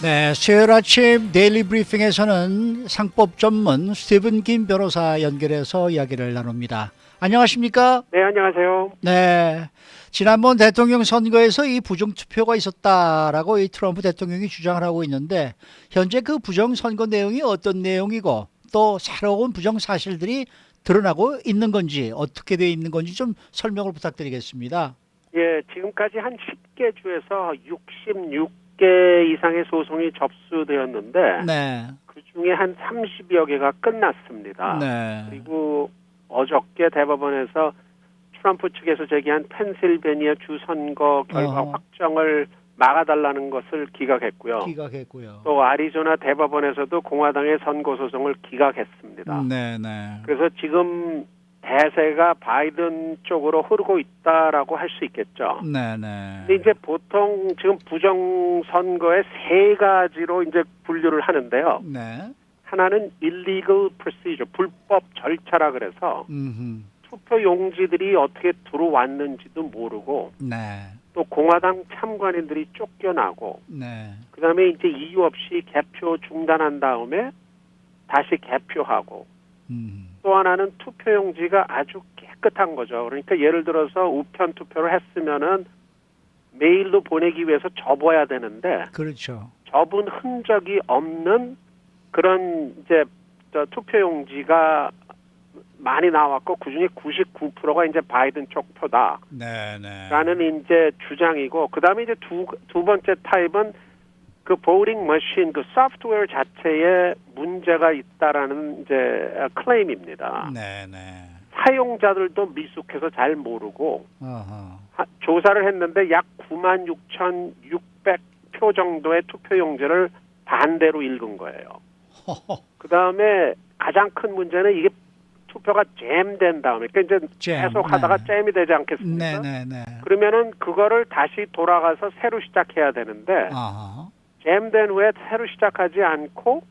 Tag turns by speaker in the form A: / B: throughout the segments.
A: 네, 수요일 아침 데일리 브리핑에서는 상법 전문 스티븐 김 변호사 연결해서 이야기를 나눕니다. 안녕하십니까?
B: 네, 안녕하세요.
A: 네, 지난번 대통령 선거에서 이 부정투표가 있었다라고 이 트럼프 대통령이 주장을 하고 있는데 현재 그 부정선거 내용이 어떤 내용이고 또 새로운 부정사실들이 드러나고 있는 건지 어떻게 되어 있는 건지 좀 설명을 부탁드리겠습니다.
B: 예, 지금까지 한 10개 주에서 66개 이상의 소송이 접수되었는데
A: 네,
B: 그 중에 한 30여 개가 끝났습니다.
A: 네,
B: 그리고 어저께 대법원에서 트럼프 측에서 제기한 펜실베니아 주 선거 결과
A: 어허,
B: 확정을 막아달라는 것을 기각했고요.
A: 기각했고요.
B: 또 아리조나 대법원에서도 공화당의 선거 소송을 기각했습니다.
A: 네, 네.
B: 그래서 지금 대세가 바이든 쪽으로 흐르고 있다라고 할 수 있겠죠.
A: 네네.
B: 근데 이제 보통 지금 부정 선거에 세 가지로 이제 분류를 하는데요.
A: 네.
B: 하나는 illegal procedure, 불법 절차라 그래서 투표 용지들이 어떻게 들어왔는지도 모르고
A: 네.
B: 또 공화당 참관인들이 쫓겨나고
A: 네.
B: 그다음에 이제 이유 없이 개표 중단한 다음에 다시 개표하고 또 하나는 투표용지가 아주 깨끗한 거죠. 그러니까 예를 들어서 우편 투표를 했으면은 메일로 보내기 위해서 접어야 되는데
A: 그렇죠.
B: 접은 흔적이 없는 그런 이제 투표용지가 많이 나왔고 그중에 99%가 이제 바이든 쪽 표다라는
A: 네네.
B: 이제 주장이고 그다음에 이제 두 번째 타입은 그 보링 머신 그 소프트웨어 자체에 문제가 있다라는 이제 클레임입니다.
A: 네네.
B: 사용자들도 미숙해서 잘 모르고
A: 어허.
B: 조사를 했는데 약 96,600표 정도의 투표용지를 반대로 읽은 거예요. 그다음에 가장 큰 문제는 이게 투표가 잼된 다음에 그러니까 이제 계속 하다가 잼이 되지 않겠습니까?
A: 네네네.
B: 그러면은 그거를 다시 돌아가서 새로 시작해야 되는데
A: 어허.
B: 잼된 후에 새로 시작하지 않고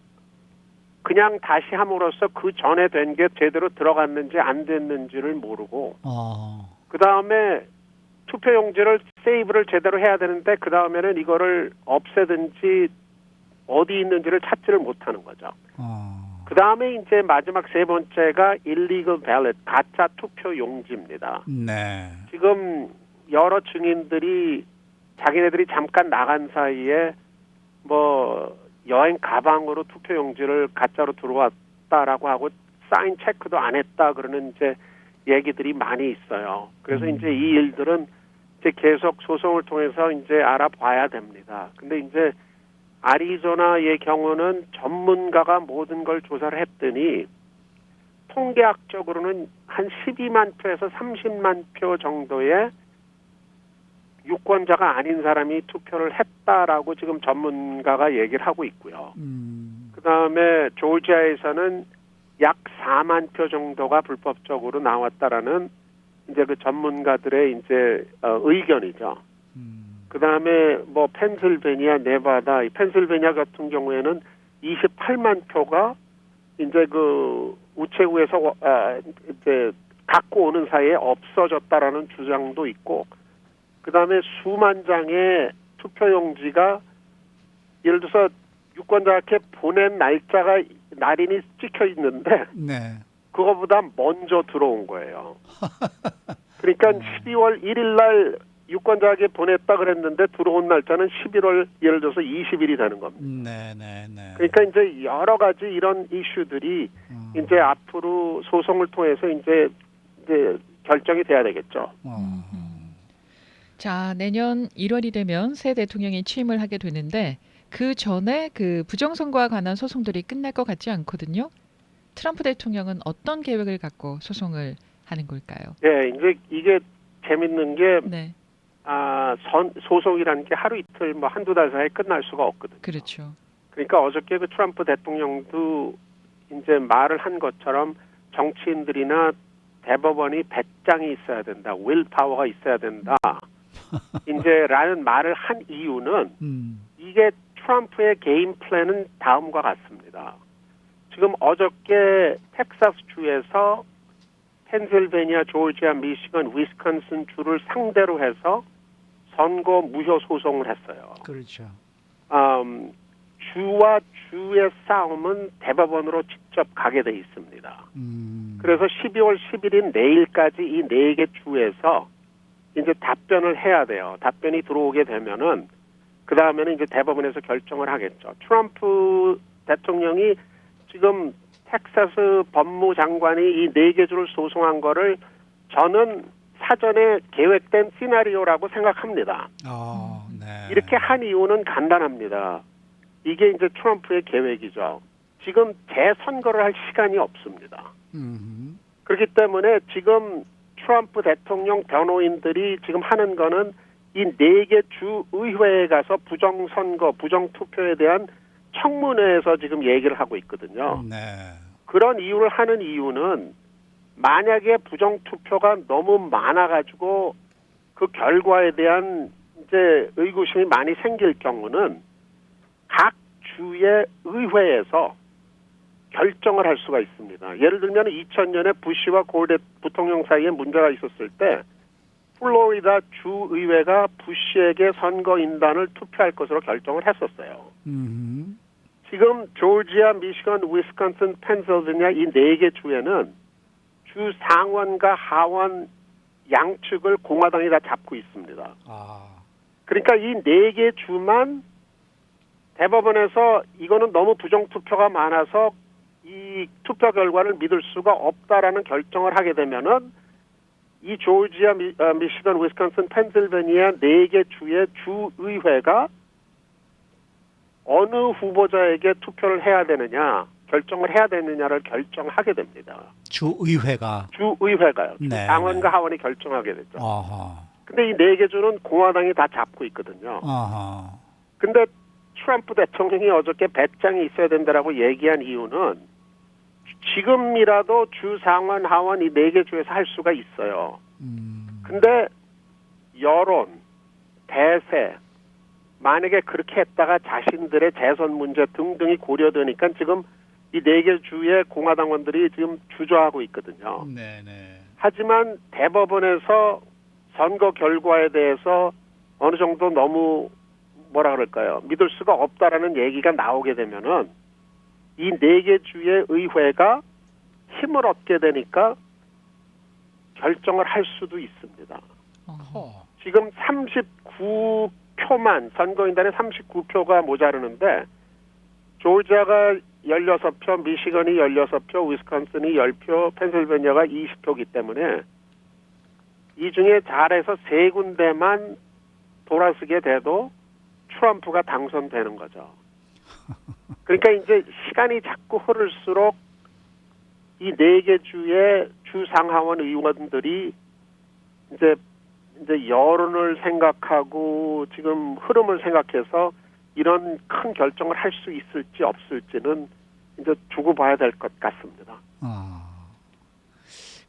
B: 그냥 다시 함으로써 그 전에 된 게 제대로 들어갔는지 안 됐는지를 모르고 그 다음에 투표용지를 세이브를 제대로 해야 되는데 그 다음에는 이거를 없애든지 어디 있는지를 찾지를 못하는 거죠. 그 다음에 이제 마지막 세 번째가 illegal ballot, 가짜 투표용지입니다.
A: 네.
B: 지금 여러 증인들이 자기네들이 잠깐 나간 사이에 뭐 여행 가방으로 투표용지를 가짜로 들어왔다라고 하고 사인 체크도 안 했다 그러는 이제 얘기들이 많이 있어요. 그래서 이제 이 일들은 이제 계속 소송을 통해서 이제 알아봐야 됩니다. 근데 이제 아리조나의 경우는 전문가가 모든 걸 조사를 했더니 통계학적으로는 한 12만 표에서 30만 표 정도의 유권자가 아닌 사람이 투표를 했다라고 지금 전문가가 얘기를 하고 있고요. 그다음에 조지아에서는 약 4만 표 정도가 불법적으로 나왔다라는 이제 그 전문가들의 이제 의견이죠. 그다음에 뭐 펜실베니아, 네바다, 펜실베니아 같은 경우에는 28만 표가 이제 그 우체국에서 이제 갖고 오는 사이에 없어졌다라는 주장도 있고 그다음에 수만 장의 투표용지가 예를 들어서 유권자한테 보낸 날짜가 날인이 찍혀 있는데
A: 네.
B: 그거보다 먼저 들어온 거예요. 그러니까 12월 1일 날 유권자에게 보냈다 그랬는데 들어온 날짜는 11월 예를 들어서 20일이 되는 겁니다.
A: 네네네.
B: 그러니까 이제 여러 가지 이런 이슈들이 이제 앞으로 소송을 통해서 이제 결정이 돼야 되겠죠.
C: 자, 내년 1월이 되면 새 대통령이 취임을 하게 되는데 그 전에 그 부정선거와 관한 소송들이 끝날 것 같지 않거든요. 트럼프 대통령은 어떤 계획을 갖고 소송을 하는 걸까요?
B: 네, 이제 이게 재밌는 게
C: 네,
B: 소송이라는 게 하루 이틀 뭐 한두 달 사이에 끝날 수가 없거든요.
C: 그렇죠.
B: 그러니까 어저께 그 트럼프 대통령도 이제 말을 한 것처럼 정치인들이나 대법원이 배짱이 있어야 된다, 윌파워가 있어야 된다. 이제라는 말을 한 이유는 이게 트럼프의 게임 플랜은 다음과 같습니다. 지금 어저께 텍사스 주에서 펜실베니아, 조지아, 미시건, 위스콘신 주를 상대로 해서 선거 무효 소송을 했어요.
A: 그렇죠.
B: 주와 주의 싸움은 대법원으로 직접 가게 돼 있습니다. 그래서 12월 10일인 내일까지 이 4개 주에서 이제 답변을 해야 돼요. 답변이 들어오게 되면은 그 다음에는 이제 대법원에서 결정을 하겠죠. 트럼프 대통령이 지금 텍사스 법무장관이 이 4개 주를 소송한 거를 저는 사전에 계획된 시나리오라고 생각합니다.
A: 네.
B: 이렇게 한 이유는 간단합니다. 이게 이제 트럼프의 계획이죠. 지금 재선거를 할 시간이 없습니다. 그렇기 때문에 지금 트럼프 대통령 변호인들이 지금 하는 거는 이 4개 주 의회에 가서 부정선거, 부정투표에 대한 청문회에서 지금 얘기를 하고 있거든요.
A: 네.
B: 그런 이유를 하는 이유는 만약에 부정투표가 너무 많아가지고 그 결과에 대한 이제 의구심이 많이 생길 경우는 각 주의 의회에서 결정을 할 수가 있습니다. 예를 들면 2000년에 부시와 골 부통령 사이에 문제가 있었을 때 플로리다 주의회가 부시에게 선거인단을 투표할 것으로 결정을 했었어요. 지금 조지아, 미시건, 위스콘신, 펜실베니아 이 4개 주에는 주 상원과 하원 양측을 공화당이 다 잡고 있습니다. 그러니까 이 4개 주만 대법원에서 이거는 너무 부정투표가 많아서 이 투표 결과를 믿을 수가 없다라는 결정을 하게 되면은 이 조지아, 미시건, 위스콘신, 펜실베니아 4개 주의 주의회가 어느 후보자에게 투표를 해야 되느냐, 결정을 해야 되느냐를 결정하게 됩니다.
A: 주의회가.
B: 주의회가요.
A: 네,
B: 상원과 하원이 결정하게 되죠.
A: 아하.
B: 근데 이 4개 주는 공화당이 다 잡고 있거든요.
A: 아하.
B: 근데 트럼프 대통령이 어저께 배짱이 있어야 된다라고 얘기한 이유는 지금이라도 주 상원 하원 이 4개 주에서 할 수가 있어요. 근데 여론, 대세 만약에 그렇게 했다가 자신들의 재선 문제 등등이 고려되니까 지금 이 4개 주의 공화당원들이 지금 주저하고 있거든요.
A: 네네.
B: 하지만 대법원에서 선거 결과에 대해서 어느 정도 너무 뭐라 그럴까요? 믿을 수가 없다라는 얘기가 나오게 되면은 이 4개 주의 의회가 힘을 얻게 되니까 결정을 할 수도 있습니다. 지금 39표만 선거인단에 39표가 모자르는데 조지아가 16표, 미시건이 16표, 위스콘신이 10표, 펜실베니아가 20표이기 때문에 이 중에 잘해서 3군데만 돌아서게 돼도 트럼프가 당선되는 거죠. 그러니까 이제 시간이 자꾸 흐를수록 이 4개 주의 주상하원 의원들이 이제 여론을 생각하고 지금 흐름을 생각해서 이런 큰 결정을 할 수 있을지 없을지는 이제 두고 봐야 될 것 같습니다.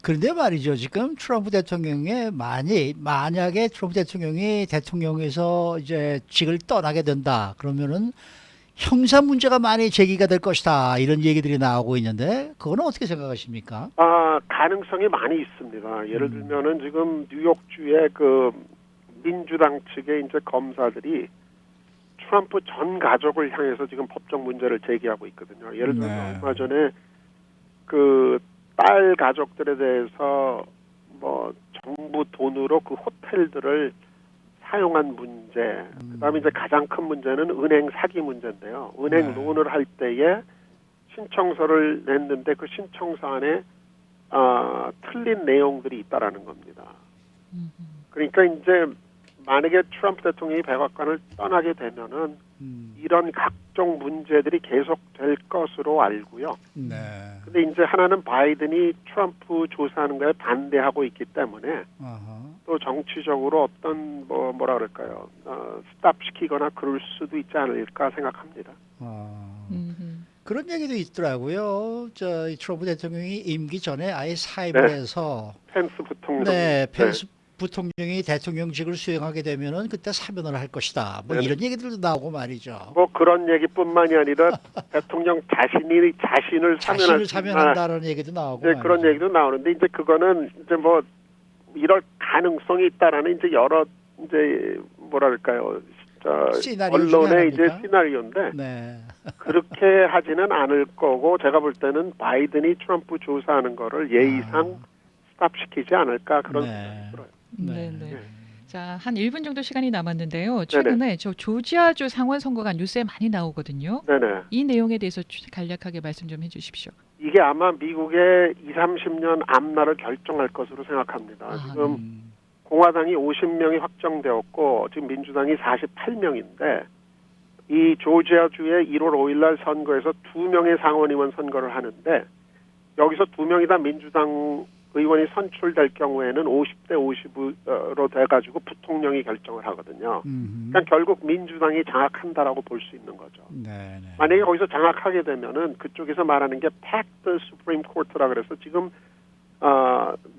A: 그런데 말이죠. 지금 트럼프 대통령의 만약에 트럼프 대통령이 대통령에서 이제 직을 떠나게 된다. 그러면은 형사 문제가 많이 제기가 될 것이다. 이런 얘기들이 나오고 있는데 그거는 어떻게 생각하십니까?
B: 가능성이 많이 있습니다. 예를 들면은 지금 뉴욕주의 그 민주당 측의 이제 검사들이 트럼프 전 가족을 향해서 지금 법적 문제를 제기하고 있거든요. 예를 들면 얼마 전에 그 딸 가족들에 대해서 뭐 정부 돈으로 그 호텔들을 사용한 문제, 그다음에 이제 가장 큰 문제는 은행 사기 문제인데요. 은행 론을 할 때에 신청서를 냈는데 그 신청서 안에 틀린 내용들이 있다라는 겁니다. 그러니까 이제 만약에 트럼프 대통령이 백악관을 떠나게 되면은 이런 각종 문제들이 계속될 것으로 알고요.
A: 네.
B: 근데 이제 하나는 바이든이 트럼프 조사하는 거에 반대하고 있기 때문에 또 정치적으로 어떤 뭐라 그럴까요? 스탑시키거나 그럴 수도 있지 않을까 생각합니다.
A: 그런 얘기도 있더라고요. 이 트럼프 대통령이 임기 전에 아예 사임을 해서
B: 펜스 부통령.
A: 펜스 부통령이 대통령직을 수행하게 되면은 그때 사면을 할 것이다. 뭐 이런 얘기들도 나오고 말이죠.
B: 뭐 그런 얘기뿐만이 아니라 대통령 자신을
A: 사면한다는 얘기도 나오고.
B: 네, 그런 얘기도 나오는데 이제 그거는 이제 뭐 이럴 가능성이 있다라는 이제 여러 이제 뭐랄까요
A: 시나리오 중에
B: 언론의 이제
A: 하나입니까?
B: 시나리오인데
A: 네.
B: 그렇게 하지는 않을 거고 제가 볼 때는 바이든이 트럼프 조사하는 거를 예의상 스탑시키지 않을까 그런
A: 네.
B: 생각이 들어요.
C: 네,
A: 네.
C: 네. 자, 한 1분 정도 시간이 남았는데요. 최근에 저 조지아주 상원 선거가 뉴스에 많이 나오거든요.
B: 네네.
C: 이 내용에 대해서 간략하게 말씀 좀 해주십시오.
B: 이게 아마 미국의 20, 30년 앞날을 결정할 것으로 생각합니다.
C: 아,
B: 지금
A: 음.
B: 공화당이 50명이 확정되었고 지금 민주당이 48명인데 이 조지아주의 1월 5일 날 선거에서 2명의 상원의원 선거를 하는데 여기서 2명이 다 민주당 의원이 선출될 경우에는 50대 50으로 돼가지고 부통령이 결정을 하거든요. 그러니까 결국 민주당이 장악한다라고 볼 수 있는 거죠.
A: 네, 네.
B: 만약에 거기서 장악하게 되면은 그쪽에서 말하는 게 Packed Supreme Court라 그래서 지금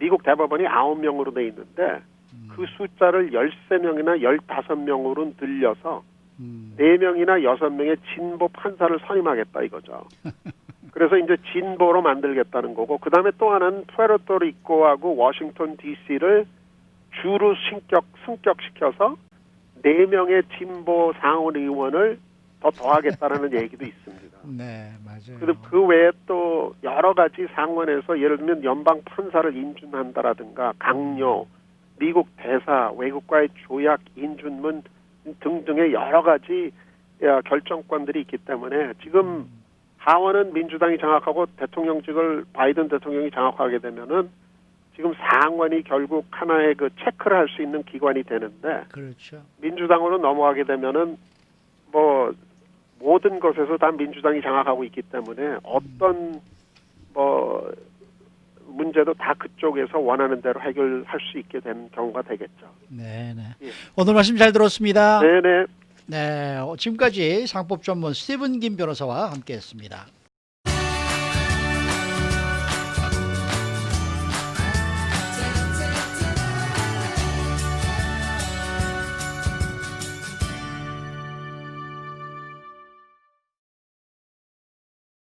B: 미국 대법원이 9명으로 돼 있는데 그 숫자를 13명이나 15명으로 늘려서 4명이나 6명의 진보 판사를 선임하겠다 이거죠. 그래서 이제 진보로 만들겠다는 거고 그다음에 또 하나는 푸에르토리코하고 워싱턴 DC를 주로 승격시켜서 4명의 진보 상원 의원을 더 더하겠다라는 얘기도 있습니다.
A: 네, 맞아요.
B: 그리고 그 외에 또 여러 가지 상원에서 예를 들면 연방 판사를 인준한다라든가 강요, 미국 대사, 외국과의 조약 인준문 등등의 여러 가지 결정권들이 있기 때문에 지금 하원은 민주당이 장악하고 대통령직을 바이든 대통령이 장악하게 되면은 지금 상원이 결국 하나의 그 체크를 할 수 있는 기관이 되는데
A: 그렇죠.
B: 민주당으로 넘어가게 되면은 뭐 모든 것에서 다 민주당이 장악하고 있기 때문에 어떤 뭐 문제도 다 그쪽에서 원하는 대로 해결할 수 있게 되는 경우가 되겠죠.
A: 네, 네.
B: 예.
A: 오늘 말씀 잘 들었습니다.
B: 네네.
A: 네, 지금까지 상법 전문 스티븐 김 변호사와 함께했습니다.